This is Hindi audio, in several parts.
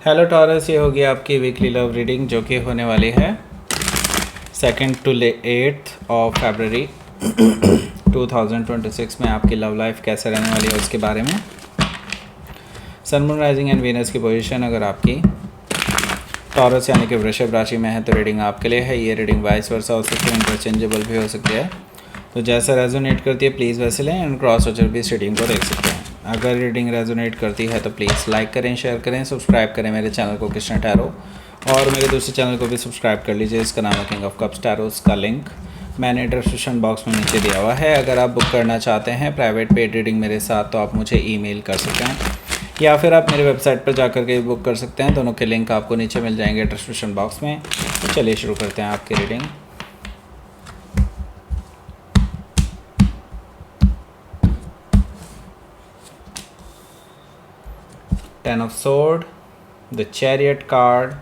हेलो टॉरस, ये होगी आपकी वीकली लव रीडिंग जो कि होने वाली है 2nd to 8th of February 2026 में। आपकी लव लाइफ कैसे रहने वाली है उसके बारे में। सन, मून, राइजिंग एंड वीनस की पोजीशन अगर आपकी टॉरस यानी कि वृषभ राशि में है तो रीडिंग आपके लिए है। ये रीडिंग वाइस वर्सा हो सकती है, इंटरचेंजेबल भी हो सकती है, तो जैसा रेजोनेट करती है प्लीज़ वैसे लें एंड क्रॉस वॉचर भी इस रीडिंग को देख सकते हैं। अगर रीडिंग रेजोनेट करती है तो प्लीज़ लाइक करें, शेयर करें, सब्सक्राइब करें मेरे चैनल को कृष्णा टैरो, और मेरे दूसरे चैनल को भी सब्सक्राइब कर लीजिए, इसका नाम है किंग ऑफ कप्स टैरो। उसका लिंक मैंने डिस्क्रिप्शन बॉक्स में नीचे दिया हुआ है। अगर आप बुक करना चाहते हैं प्राइवेट पेड रीडिंग मेरे साथ तो आप मुझे ईमेल कर सकते हैं या फिर आप मेरे वेबसाइट पर जाकर के बुक कर सकते हैं। दोनों के लिंक आपको नीचे मिल जाएंगे डिस्क्रिप्शन बॉक्स में। तो चलिए शुरू करते हैं आपकी reading. Ten of Swords, the Chariot card,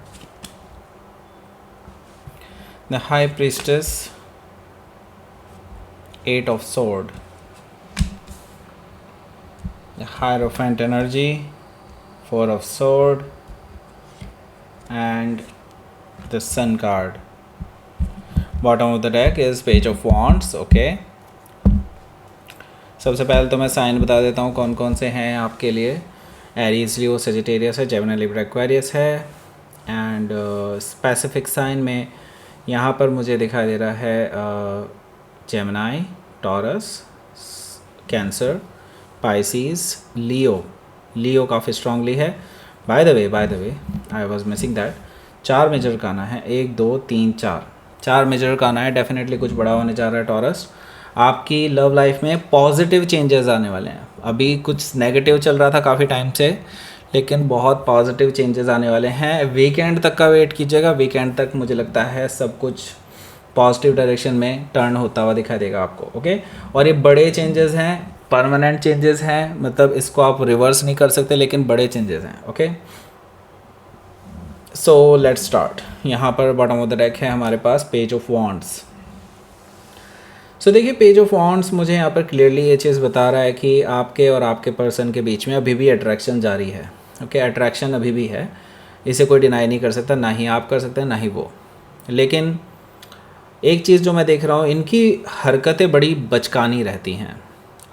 the High Priestess, Eight of Swords, the Hierophant energy, Four of Swords, and the Sun card. Bottom of the deck is Page of Wands. Okay. सबसे पहले तो मैं साइन बता देता हूँ कौन कौन से हैं आपके लिए। एरीज, लियो, सेजिटेरियस है, जेमिनी, लिब्रा, एक्वेरियस है। एंड स्पेसिफिक साइन में यहाँ पर मुझे दिखाई दे रहा है Gemini, Taurus, Cancer, Pisces, Leo काफ़ी स्ट्रांगली है। By the way I was missing that, 4 major काना है, 1 2 3 4 मेजर काना है। डेफिनेटली कुछ बड़ा होने जा रहा है टॉरस। आपकी लव लाइफ में पॉजिटिव चेंजेस आने वाले हैं। अभी कुछ नेगेटिव चल रहा था काफ़ी टाइम से, लेकिन बहुत पॉजिटिव चेंजेस आने वाले हैं। वीकेंड तक का वेट कीजिएगा। वीकेंड तक मुझे लगता है सब कुछ पॉजिटिव डायरेक्शन में टर्न होता हुआ दिखाई देगा आपको। ओके, और ये बड़े चेंजेस हैं, परमानेंट चेंजेस हैं, मतलब इसको आप रिवर्स नहीं कर सकते, लेकिन बड़े चेंजेस हैं। Okay, so let's start. यहाँ पर बॉटम ऑफ द डेक है हमारे पास पेज ऑफ वॉन्ड्स। सो देखिए, पेज ऑफ वॉन्ड्स मुझे यहाँ पर क्लियरली ये चीज़ बता रहा है कि आपके और आपके पर्सन के बीच में अभी भी अट्रैक्शन जारी है। ओके, अट्रैक्शन अभी भी है, इसे कोई डिनाई नहीं कर सकता, ना ही आप कर सकते हैं ना ही वो। लेकिन एक चीज़ जो मैं देख रहा हूँ, इनकी हरकतें बड़ी बचकानी रहती हैं।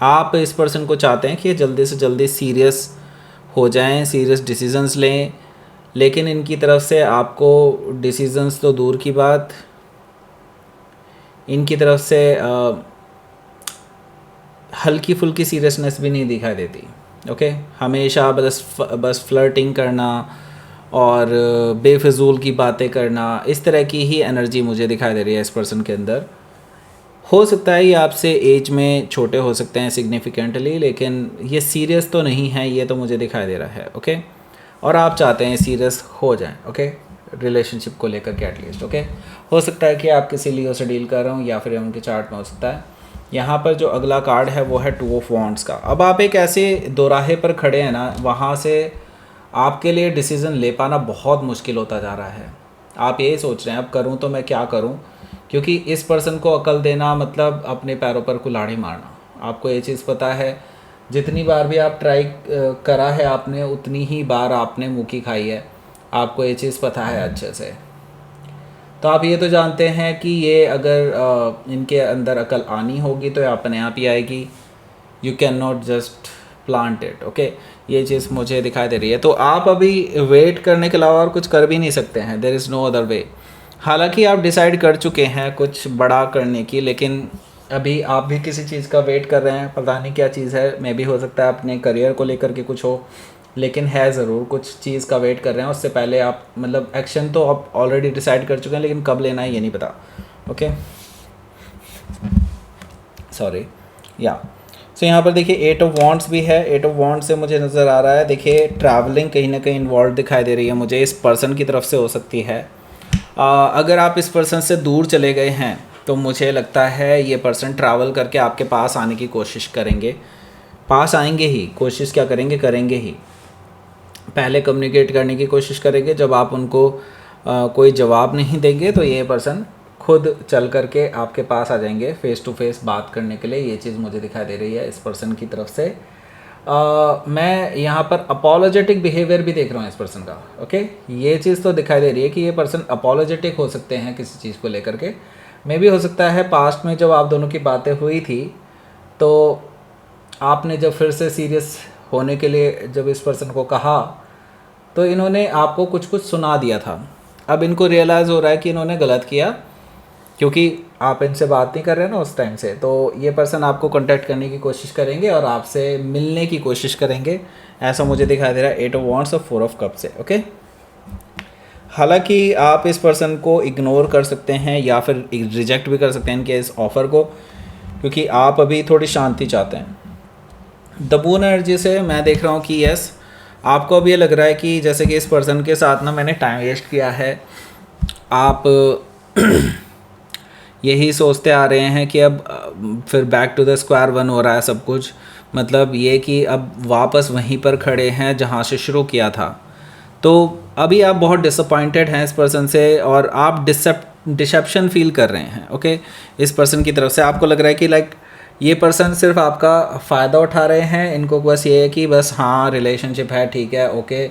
आप इस पर्सन को चाहते हैं कि ये जल्दी से जल्दी सीरियस हो जाएं, सीरियस डिसीजंस लें, लेकिन इनकी तरफ से आपको डिसीजंस तो दूर की बात, इनकी तरफ से हल्की फुल्की सीरियसनेस भी नहीं दिखाई देती। ओके, हमेशा बस फ्लर्टिंग करना और बेफिजूल की बातें करना, इस तरह की ही एनर्जी मुझे दिखाई दे रही है इस पर्सन के अंदर। हो सकता है ये आपसे एज में छोटे हो सकते हैं सिग्निफिकेंटली, लेकिन ये सीरियस तो नहीं है, ये तो मुझे दिखाई दे रहा है। ओके, और आप चाहते हैं सीरियस हो जाएं। ओके, रिलेशनशिप को लेकर के एटलीस्ट। ओके, हो सकता है कि आप किसी लियो से डील कर रहे हो या फिर उनके चार्ट में हो सकता है। यहाँ पर जो अगला कार्ड है वो है 2 ऑफ वॉन्ड्स का। अब आप एक ऐसे दोराहे पर खड़े हैं ना, वहाँ से आपके लिए डिसीज़न ले पाना बहुत मुश्किल होता जा रहा है। आप ये सोच रहे हैं अब करूँ तो मैं क्या करूँ, क्योंकि इस पर्सन को अकल देना मतलब अपने पैरों पर कुल्हाड़ी मारना। आपको ये चीज़ पता है, जितनी बार भी आप ट्राई करा है आपने, उतनी ही बार आपने मुँह खाई है। आपको ये चीज़ पता है अच्छे से। तो आप ये तो जानते हैं कि ये अगर इनके अंदर अकल आनी होगी तो ये अपने आप ही आएगी। You can not just plant it. Okay, ये चीज़ मुझे दिखाई दे रही है। तो आप अभी वेट करने के अलावा और कुछ कर भी नहीं सकते हैं। There is no other way. हालांकि आप डिसाइड कर चुके हैं कुछ बड़ा करने की, लेकिन अभी आप भी किसी चीज़ का वेट कर रहे हैं। पता नहीं क्या चीज़ है, मे भी हो सकता है अपने करियर को लेकर के कुछ हो, लेकिन है ज़रूर कुछ चीज़ का वेट कर रहे हैं। उससे पहले आप मतलब एक्शन तो आप ऑलरेडी डिसाइड कर चुके हैं, लेकिन कब लेना है ये नहीं पता। ओके, सॉरी या सो यहाँ पर देखिए 8 ऑफ वॉन्ड्स भी है। 8 ऑफ वॉन्ड्स से मुझे नज़र आ रहा है, देखिए ट्रैवलिंग कहीं ना कहीं इन्वॉल्व दिखाई दे रही है मुझे, इस पर्सन की तरफ से हो सकती है। अगर आप इस पर्सन से दूर चले गए हैं तो मुझे लगता है ये पर्सन ट्रैवल करके आपके पास आने की कोशिश करेंगे। पास आएंगे ही, कोशिश क्या करेंगे ही। पहले कम्युनिकेट करने की कोशिश करेंगे, जब आप उनको कोई जवाब नहीं देंगे तो ये पर्सन खुद चल करके आपके पास आ जाएंगे फेस टू फेस बात करने के लिए। ये चीज़ मुझे दिखाई दे रही है इस पर्सन की तरफ से। मैं यहाँ पर अपोलोजेटिक बिहेवियर भी देख रहा हूँ इस पर्सन का। ओके, ये चीज़ तो दिखाई दे रही है कि ये पर्सन अपोलोजेटिक हो सकते हैं किसी चीज़ को लेकर के। मे भी हो सकता है पास्ट में जब आप दोनों की बातें हुई थी तो आपने जब फिर से सीरियस होने के लिए जब इस पर्सन को कहा तो इन्होंने आपको कुछ कुछ सुना दिया था। अब इनको रियलाइज़ हो रहा है कि इन्होंने गलत किया, क्योंकि आप इनसे बात नहीं कर रहे हैं ना उस टाइम से, तो ये पर्सन आपको कांटेक्ट करने की कोशिश करेंगे और आपसे मिलने की कोशिश करेंगे, ऐसा मुझे दिखाई दे रहा है 8 ऑफ वॉन्ड्स और 4 ऑफ कप से। ओके, हालांकि आप इस पर्सन को इग्नोर कर सकते हैं या फिर रिजेक्ट भी कर सकते हैं इनके इस ऑफ़र को, क्योंकि आप अभी थोड़ी शांति चाहते हैं। द बून एनर्जी से मैं देख रहा हूँ कि यस, आपको अब ये लग रहा है कि जैसे कि इस पर्सन के साथ ना मैंने टाइम वेस्ट किया है। आप यही सोचते आ रहे हैं कि अब फिर back to the square one हो रहा है सब कुछ, मतलब ये कि अब वापस वहीं पर खड़े हैं जहाँ से शुरू किया था। तो अभी आप बहुत डिसअपॉइंटेड हैं इस पर्सन से और आप डिसेप्शन फील कर रहे हैं। ओके, इस पर्सन की तरफ से आपको लग रहा है कि लाइक ये पर्सन सिर्फ आपका फ़ायदा उठा रहे हैं, इनको बस ये है कि बस हाँ रिलेशनशिप है, ठीक है, ओके,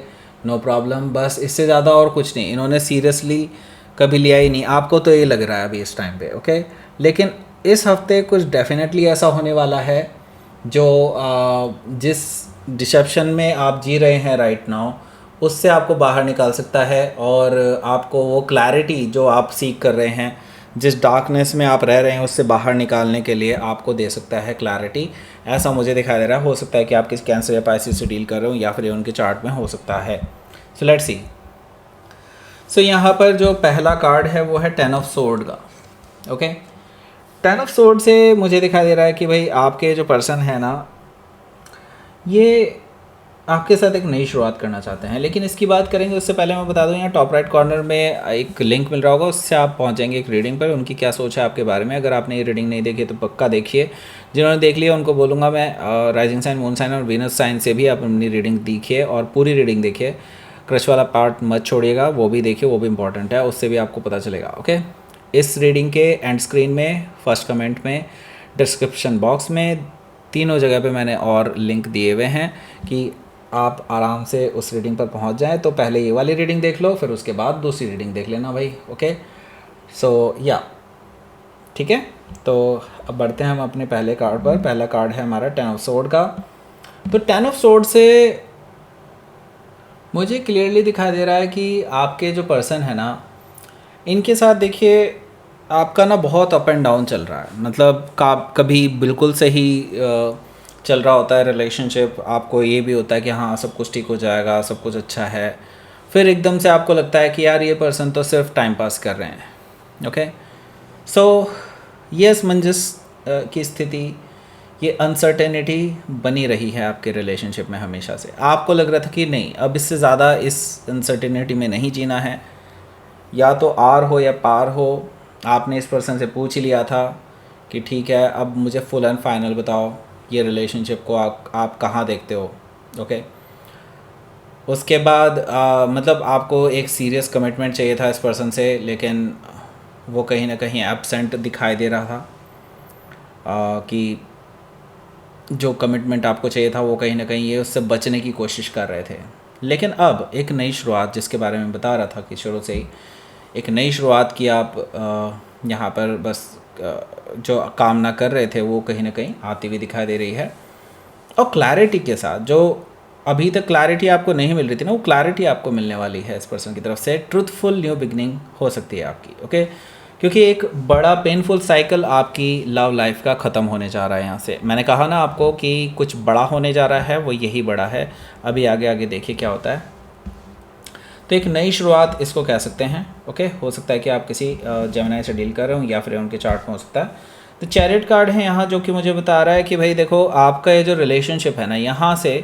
नो प्रॉब्लम, बस इससे ज़्यादा और कुछ नहीं। इन्होंने सीरियसली कभी लिया ही नहीं, आपको तो ये लग रहा है अभी इस टाइम पे। ओके, लेकिन इस हफ्ते कुछ डेफिनेटली ऐसा होने वाला है जो जिस डिसेप्शन में आप जी रहे हैं राइट नाउ उससे आपको बाहर निकाल सकता है, और आपको वो क्लैरिटी जो आप सीख कर रहे हैं, जिस डार्कनेस में आप रह रहे हैं उससे बाहर निकालने के लिए आपको दे सकता है क्लैरिटी, ऐसा मुझे दिखाई दे रहा है। हो सकता है कि आप किसी कैंसर या पाइसिस से डील कर रहे हो या फिर उनके चार्ट में हो सकता है। So let's see. सो यहाँ पर जो पहला कार्ड है वो है 10 ऑफ सोर्ड का। ओके, 10 ऑफ सोर्ड से मुझे दिखाई दे रहा है कि भाई आपके जो पर्सन है ना, ये आपके साथ एक नई शुरुआत करना चाहते हैं। लेकिन इसकी बात करेंगे उससे पहले मैं बता दूं, यहाँ टॉप राइट कॉर्नर में एक लिंक मिल रहा होगा, उससे आप पहुंच जाएंगे एक रीडिंग पर। उनकी क्या सोच है आपके बारे में, अगर आपने ये रीडिंग नहीं देखी तो पक्का देखिए। जिन्होंने देख लिया उनको बोलूँगा मैं राइजिंग साइन, मून साइन और वीनस साइन से भी आप अपनी रीडिंग देखिए और पूरी रीडिंग देखिए, क्रश वाला पार्ट मत छोड़िएगा, वो भी देखिए, वो भी इंपॉर्टेंट है, उससे भी आपको पता चलेगा। ओके, इस रीडिंग के एंड स्क्रीन में, फर्स्ट कमेंट में, डिस्क्रिप्शन बॉक्स में, तीनों जगह पे मैंने और लिंक दिए हुए हैं कि आप आराम से उस रीडिंग पर पहुंच जाएं। तो पहले ये वाली रीडिंग देख लो, फिर उसके बाद दूसरी रीडिंग देख लेना भाई। ओके, सो या ठीक है, तो अब बढ़ते हैं हम अपने पहले कार्ड पर। पहला कार्ड है हमारा 10 ऑफ सोर्ड का। तो 10 ऑफ सोर्ड से मुझे क्लियरली दिखाई दे रहा है कि आपके जो पर्सन है ना, इनके साथ देखिए आपका ना बहुत अप एंड डाउन चल रहा है। मतलब कभी बिल्कुल सही चल रहा होता है रिलेशनशिप, आपको ये भी होता है कि हाँ सब कुछ ठीक हो जाएगा, सब कुछ अच्छा है, फिर एकदम से आपको लगता है कि यार ये पर्सन तो सिर्फ टाइम पास कर रहे हैं। ओके, सो ये असमंजस की स्थिति, ये अनसर्टेनिटी बनी रही है आपके रिलेशनशिप में हमेशा से। आपको लग रहा था कि नहीं, अब इससे ज़्यादा इस अनसर्टेनिटी में नहीं जीना है, या तो आर हो या पार हो। आपने इस पर्सन से पूछ ही लिया था कि ठीक है अब मुझे फुल एंड फाइनल बताओ, ये रिलेशनशिप को आप कहाँ देखते हो। ओके, उसके बाद मतलब आपको एक सीरियस कमिटमेंट चाहिए था इस पर्सन से, लेकिन वो कहीं ना कहीं एब्सेंट दिखाई दे रहा था कि जो कमिटमेंट आपको चाहिए था वो कहीं ना कहीं ये उससे बचने की कोशिश कर रहे थे। लेकिन अब एक नई शुरुआत, जिसके बारे में बता रहा था कि शुरू से ही एक नई शुरुआत की आप यहाँ पर बस जो कामना कर रहे थे वो कहीं ना कहीं आती हुई दिखाई दे रही है। और क्लैरिटी के साथ, जो अभी तक क्लैरिटी आपको नहीं मिल रही थी ना, वो क्लैरिटी आपको मिलने वाली है इस पर्सन की तरफ से। ट्रुथफुल न्यू बिगनिंग हो सकती है आपकी। ओके, क्योंकि एक बड़ा पेनफुल साइकिल आपकी लव लाइफ का ख़त्म होने जा रहा है यहाँ से। मैंने कहा ना आपको कि कुछ बड़ा होने जा रहा है, वो यही बड़ा है। अभी आगे आगे देखिए क्या होता है। तो एक नई शुरुआत इसको कह सकते हैं। ओके, हो सकता है कि आप किसी जेमिनी से डील कर रहे हो या फिर उनके चार्ट में हो सकता है। तो चैरिट कार्ड है यहाँ, जो कि मुझे बता रहा है कि भाई देखो आपका ये जो रिलेशनशिप है ना, यहाँ से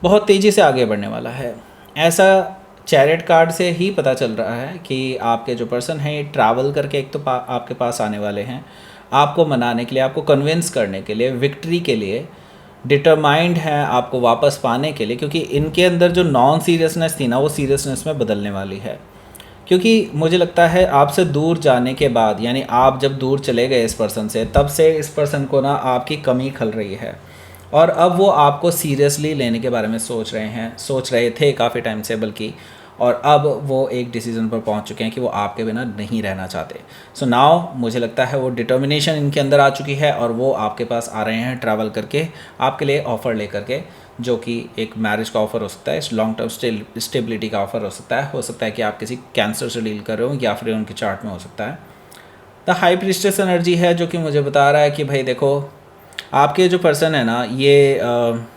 बहुत तेज़ी से आगे बढ़ने वाला है। ऐसा चैरिट कार्ड से ही पता चल रहा है कि आपके जो पर्सन हैं ये ट्रैवल करके एक तो आपके पास आने वाले हैं, आपको मनाने के लिए, आपको कन्विंस करने के लिए, विक्ट्री के लिए डिटरमाइंड हैं, आपको वापस पाने के लिए। क्योंकि इनके अंदर जो नॉन सीरियसनेस थी ना, वो सीरियसनेस में बदलने वाली है। क्योंकि मुझे लगता है आपसे दूर जाने के बाद, यानी आप जब दूर चले गए इस पर्सन से, तब से इस पर्सन को ना आपकी कमी खल रही है। और अब वो आपको सीरियसली लेने के बारे में सोच रहे थे काफ़ी टाइम से बल्कि, और अब वो एक डिसीज़न पर पहुंच चुके हैं कि वो आपके बिना नहीं रहना चाहते। सो नाउ मुझे लगता है वो डिटर्मिनेशन इनके अंदर आ चुकी है और वो आपके पास आ रहे हैं ट्रैवल करके आपके लिए ऑफ़र लेकर के, जो कि एक मैरिज का ऑफ़र हो सकता है, लॉन्ग टर्म स्टेबिलिटी का ऑफ़र हो सकता है कि आप किसी कैंसर से डील कर रहे हो या फिर उनके चार्ट में हो सकता है। द हाई प्रीस्टेस एनर्जी है जो कि मुझे बता रहा है कि भाई देखो, आपके जो पर्सन है ना ये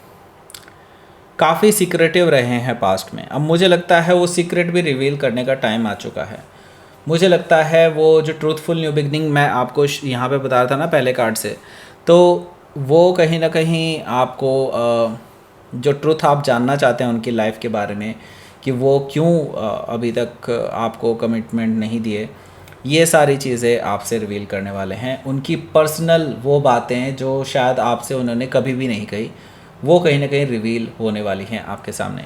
काफ़ी सीक्रेटिव रहे हैं पास्ट में। अब मुझे लगता है वो सीक्रेट भी रिवील करने का टाइम आ चुका है। मुझे लगता है वो जो ट्रूथफुल न्यू बिगनिंग मैं आपको यहाँ पे बता रहा था ना पहले कार्ड से, तो वो कहीं ना कहीं आपको जो ट्रूथ आप जानना चाहते हैं उनकी लाइफ के बारे में कि वो क्यों अभी तक आपको कमिटमेंट नहीं दिए, ये सारी चीज़ें आपसे रिवील करने वाले हैं। उनकी पर्सनल वो बातें जो शायद आपसे उन्होंने कभी भी नहीं कही, वो कहीं ना कहीं रिवील होने वाली हैं आपके सामने।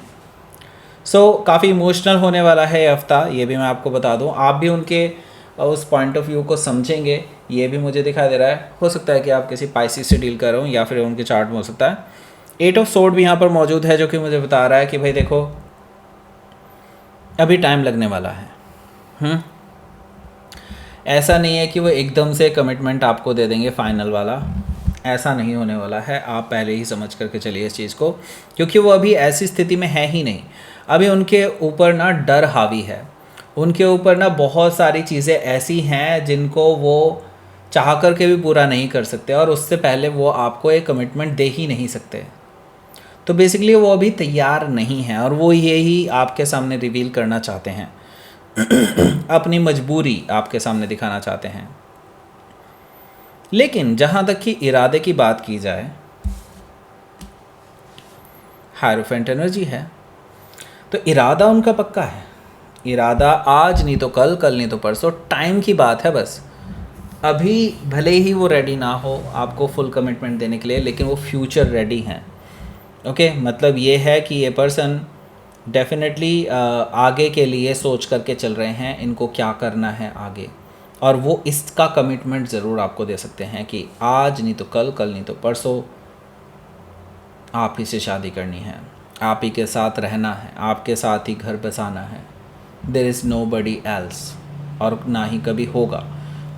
सो काफ़ी इमोशनल होने वाला है ये हफ्ता, ये भी मैं आपको बता दूं। आप भी उनके उस पॉइंट ऑफ व्यू को समझेंगे, ये भी मुझे दिखाई दे रहा है। हो सकता है कि आप किसी पाइसिस से डील कर रहे हो या फिर उनके चार्ट में हो सकता है। 8 ऑफ सोर्ड भी यहाँ पर मौजूद है जो कि मुझे बता रहा है कि भाई देखो अभी टाइम लगने वाला है। ऐसा नहीं है कि वो एकदम से कमिटमेंट आपको दे देंगे फाइनल वाला, ऐसा नहीं होने वाला है। आप पहले ही समझ करके चलिए इस चीज़ को, क्योंकि वो अभी ऐसी स्थिति में है ही नहीं। अभी उनके ऊपर ना डर हावी है, उनके ऊपर ना बहुत सारी चीज़ें ऐसी हैं जिनको वो चाह करके भी पूरा नहीं कर सकते, और उससे पहले वो आपको एक कमिटमेंट दे ही नहीं सकते। तो बेसिकली वो अभी तैयार नहीं है और वो यही आपके सामने रिवील करना चाहते हैं अपनी मजबूरी आपके सामने दिखाना चाहते हैं। लेकिन जहाँ तक कि इरादे की बात की जाए, हायरोफेंट एनर्जी है, तो इरादा उनका पक्का है। इरादा आज नहीं तो कल, कल नहीं तो परसों, टाइम की बात है बस। अभी भले ही वो रेडी ना हो आपको फुल कमिटमेंट देने के लिए, लेकिन वो फ्यूचर रेडी हैं। ओके, मतलब ये है कि ये पर्सन डेफिनेटली आगे के लिए सोच करके चल रहे हैं, इनको क्या करना है आगे, और वो इसका कमिटमेंट ज़रूर आपको दे सकते हैं कि आज नहीं तो कल, कल नहीं तो परसों आप ही से शादी करनी है, आप ही के साथ रहना है, आपके साथ ही घर बसाना है। देयर इज़ नोबडी एल्स, और ना ही कभी होगा।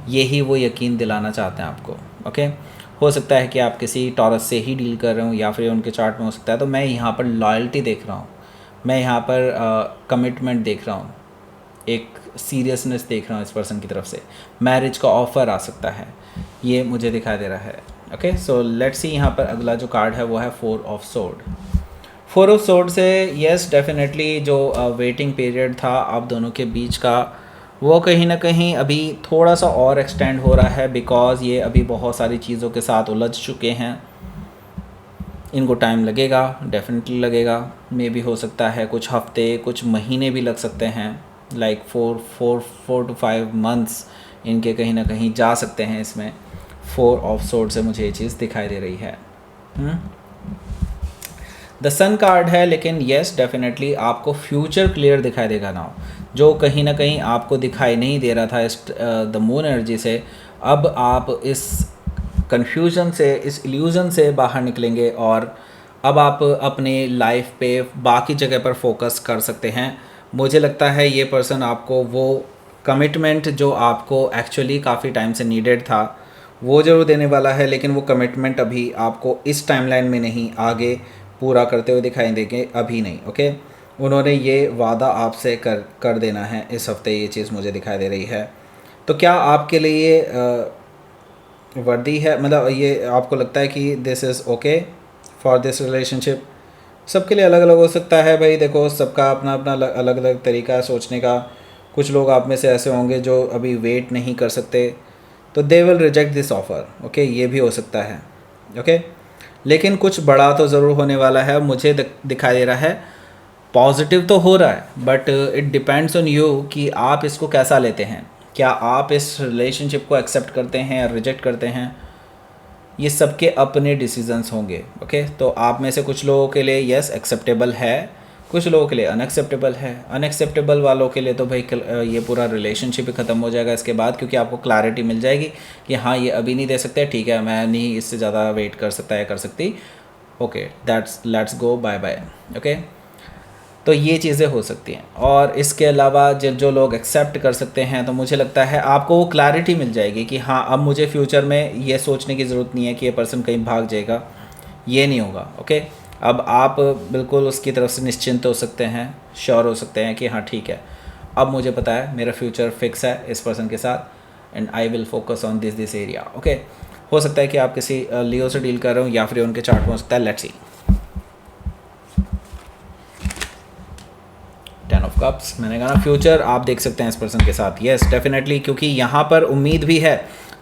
यही वो यकीन दिलाना चाहते हैं आपको। ओके, हो सकता है कि आप किसी टॉरस से ही डील कर रहे हो या फिर उनके चार्ट में हो सकता है। तो मैं यहाँ पर लॉयल्टी देख रहा हूँ, मैं यहाँ पर कमिटमेंट देख रहा हूँ, एक सीरियसनेस देख रहा हूँ इस पर्सन की तरफ से। मैरिज का ऑफ़र आ सकता है, ये मुझे दिखाई दे रहा है। ओके, सो लेट्स सी यहाँ पर अगला जो कार्ड है वो है 4 ऑफ सोर्ड। 4 ऑफ सोर्ड से यस डेफिनेटली जो वेटिंग पीरियड था आप दोनों के बीच का, वो कहीं ना कहीं अभी थोड़ा सा और एक्सटेंड हो रहा है, बिकॉज़ ये अभी बहुत सारी चीज़ों के साथ उलझ चुके हैं। इनको टाइम लगेगा, डेफिनेटली लगेगा। मे भी हो सकता है कुछ हफ्ते, कुछ महीने भी लग सकते हैं, लाइक 4 to 5 मंथ्स इनके कहीं ना कहीं जा सकते हैं इसमें। 4 ऑफ सोर्ड से मुझे ये चीज़ दिखाई दे रही है। द सन कार्ड है, लेकिन येस डेफिनेटली आपको फ्यूचर क्लियर दिखाई देगा नाउ, जो कहीं ना कहीं आपको दिखाई नहीं दे रहा था इस द मून एनर्जी से। अब आप इस कन्फ्यूज़न से, इस इल्यूज़न से बाहर निकलेंगे और अब आप अपने लाइफ पे बाकी जगह पर फोकस कर सकते हैं। मुझे लगता है ये पर्सन आपको वो कमिटमेंट जो आपको एक्चुअली काफ़ी टाइम से नीडेड था वो ज़रूर देने वाला है, लेकिन वो कमिटमेंट अभी आपको इस टाइमलाइन में नहीं, आगे पूरा करते हुए दिखाई देंगे, अभी नहीं। ओके, उन्होंने ये वादा आपसे कर देना है इस हफ्ते, ये चीज़ मुझे दिखाई दे रही है। तो क्या आपके लिए वर्दी है, मतलब ये आपको लगता है कि this is okay for this relationship? सबके लिए अलग अलग हो सकता है भाई, देखो सबका अपना अपना अलग अलग तरीका है सोचने का। कुछ लोग आप में से ऐसे होंगे जो अभी वेट नहीं कर सकते, तो they will reject this offer. Okay, ये भी हो सकता है। ओके, लेकिन कुछ बड़ा तो ज़रूर होने वाला है, मुझे दिखाई दे रहा है। पॉजिटिव तो हो रहा है, but it depends on you कि आप इसको कैसा लेते हैं। क्या आप इस रिलेशनशिप को एक्सेप्ट करते हैं या रिजेक्ट करते हैं, ये सबके अपने डिसीजंस होंगे। ओके, तो आप में से कुछ लोगों के लिए यस एक्सेप्टेबल है, कुछ लोगों के लिए अनएक्सेप्टेबल है। अनएक्सेप्टेबल वालों के लिए तो भाई ये पूरा रिलेशनशिप ही ख़त्म हो जाएगा इसके बाद, क्योंकि आपको क्लैरिटी मिल जाएगी कि हाँ ये अभी नहीं दे सकते, ठीक है मैं नहीं इससे ज़्यादा वेट कर सकता या कर सकती, okay that's let's go bye bye. Okay, तो ये चीज़ें हो सकती हैं। और इसके अलावा जो लोग एक्सेप्ट कर सकते हैं, तो मुझे लगता है आपको वो क्लैरिटी मिल जाएगी कि हाँ अब मुझे फ्यूचर में ये सोचने की ज़रूरत नहीं है कि ये पर्सन कहीं भाग जाएगा, ये नहीं होगा। ओके, अब आप बिल्कुल उसकी तरफ से निश्चिंत हो सकते हैं, श्योर हो सकते हैं कि हाँ ठीक है, अब मुझे पता है मेरा फ्यूचर फिक्स है इस पर्सन के साथ and I will focus on this area. Okay, हो सकता है कि आप किसी लियो से डील कर रहे हो या फिर उनके चार्ट में हो सकता है। लेट्स सी, 10 ऑफ कप्स, मैंने कहा ना फ्यूचर आप देख सकते हैं इस पर्सन के साथ। यस डेफिनेटली, क्योंकि यहाँ पर उम्मीद भी है,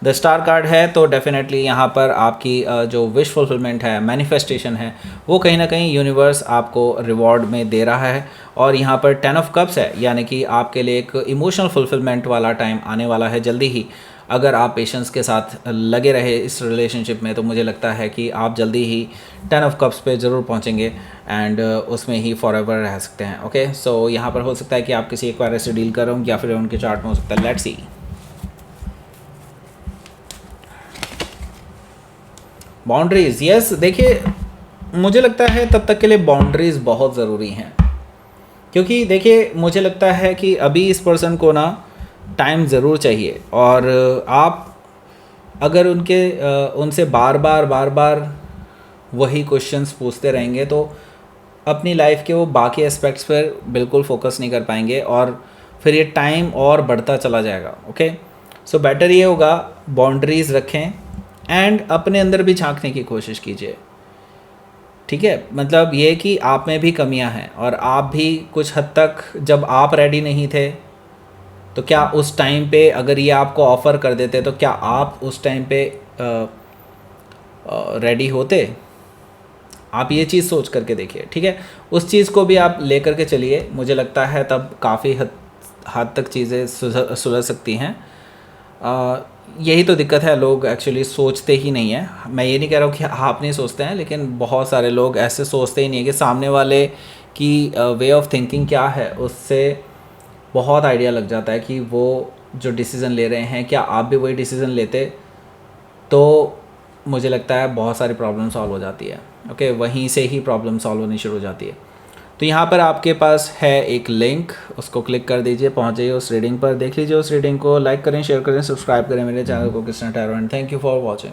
द स्टार कार्ड है, तो डेफिनेटली यहाँ पर आपकी जो विश फुलफिलमेंट है, मैनिफेस्टेशन है, वो कहीं ना कहीं यूनिवर्स आपको रिवॉर्ड में दे रहा है। और यहाँ पर 10 ऑफ कप्स है, यानी कि आपके लिए एक इमोशनल फुलफिलमेंट वाला टाइम आने वाला है जल्दी ही। अगर आप पेशेंस के साथ लगे रहे इस रिलेशनशिप में, तो मुझे लगता है कि आप जल्दी ही 10 ऑफ कप्स पे ज़रूर पहुंचेंगे एंड उसमें ही फॉरएवर रह सकते हैं। ओके, सो यहाँ पर हो सकता है कि आप किसी एक्वायरर से डील कर रहे हो या फिर उनके चार्ट में हो सकता है। Let's see, boundaries. यस, देखिए मुझे लगता है तब तक के लिए बाउंड्रीज़ बहुत ज़रूरी हैं, क्योंकि देखिए मुझे लगता है कि अभी इस पर्सन को ना टाइम ज़रूर चाहिए। और आप अगर उनसे बार बार वही क्वेश्चंस पूछते रहेंगे, तो अपनी लाइफ के वो बाकी एस्पेक्ट्स पर बिल्कुल फोकस नहीं कर पाएंगे और फिर ये टाइम और बढ़ता चला जाएगा। ओके, सो बेटर ये होगा बाउंड्रीज़ रखें एंड अपने अंदर भी झांकने की कोशिश कीजिए। ठीक है, मतलब ये कि आप में भी कमियां हैं और आप भी कुछ हद तक, जब आप रेडी नहीं थे तो क्या उस टाइम पे अगर ये आपको ऑफ़र कर देते तो क्या आप उस टाइम पे रेडी होते? आप ये चीज़ सोच करके देखिए। ठीक है, उस चीज़ को भी आप लेकर के चलिए, मुझे लगता है तब काफ़ी हद तक चीज़ें सुलझ सकती हैं। यही तो दिक्कत है, लोग एक्चुअली सोचते ही नहीं हैं। मैं ये नहीं कह रहा हूँ कि आप नहीं सोचते हैं, लेकिन बहुत सारे लोग ऐसे सोचते ही नहीं है कि सामने वाले की वे ऑफ थिंकिंग क्या है, उससे बहुत आइडिया लग जाता है कि वो जो डिसीज़न ले रहे हैं, क्या आप भी वही डिसीज़न लेते, तो मुझे लगता है बहुत सारी प्रॉब्लम सॉल्व हो जाती है। ओके, वहीं से ही प्रॉब्लम सॉल्व होनी शुरू हो जाती है। तो यहाँ पर आपके पास है एक लिंक, उसको क्लिक कर दीजिए, पहुँच जाइए उस रीडिंग पर, देख लीजिए उस रीडिंग को, लाइक करें, शेयर करें, सब्सक्राइब करें मेरे चैनल को Krishna tarot and thank you for watching.